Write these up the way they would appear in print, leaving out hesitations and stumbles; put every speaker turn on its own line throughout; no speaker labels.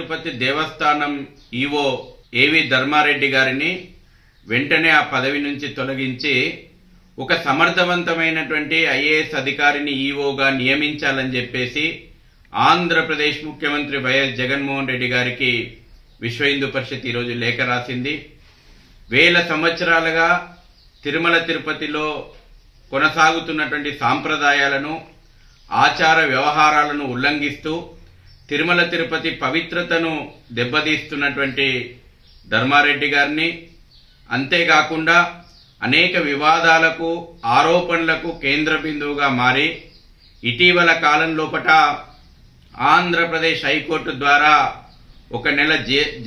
తిరుపతి దేవస్థానం EO ఏవి ధర్మారెడ్డి గారిని వెంటనే ఆ పదవి నుంచి తొలగించి ఒక సమర్థవంతమైనటువంటి ఐఏఎస్ అధికారిని ఈవోగా నియమించాలని చెప్పేసి ఆంధ్రప్రదేశ్ ముఖ్యమంత్రి వైఎస్ జగన్మోహన్ రెడ్డి గారికి విశ్వ హిందూ పరిషత్ ఈరోజు లేఖ రాసింది. వేల సంవత్సరాలుగా తిరుమల తిరుపతిలో కొనసాగుతున్నటువంటి సాంప్రదాయాలను ఆచార వ్యవహారాలను ఉల్లంఘిస్తూ తిరుమల తిరుపతి పవిత్రతను దెబ్బతీస్తున్నటువంటి ధర్మారెడ్డి గారిని, అంతేకాకుండా అనేక వివాదాలకు ఆరోపణలకు కేంద్ర బిందువుగా మారి ఇటీవల కాలం లోపట ఆంధ్రప్రదేశ్ హైకోర్టు ద్వారా 1 నెల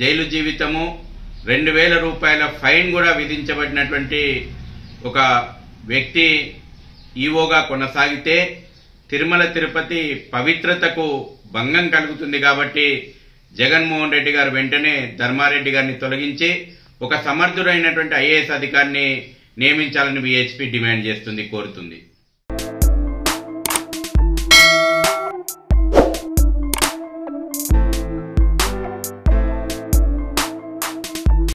జైలు జీవితము 2,000 రూపాయల ఫైన్ కూడా విధించబడినటువంటి ఒక వ్యక్తి ఈవోగా కొనసాగితే తిరుమల తిరుపతి పవిత్రతకు భంగం కలుగుతుంది. కాబట్టి జగన్మోహన్ రెడ్డి గారు వెంటనే ధర్మారెడ్డి గారిని తొలగించి ఒక సమర్థుడైనటువంటి ఐఏఎస్ అధికారిని నియమించాలని విహెచ్పి డిమాండ్ చేస్తుంది, కోరుతుంది.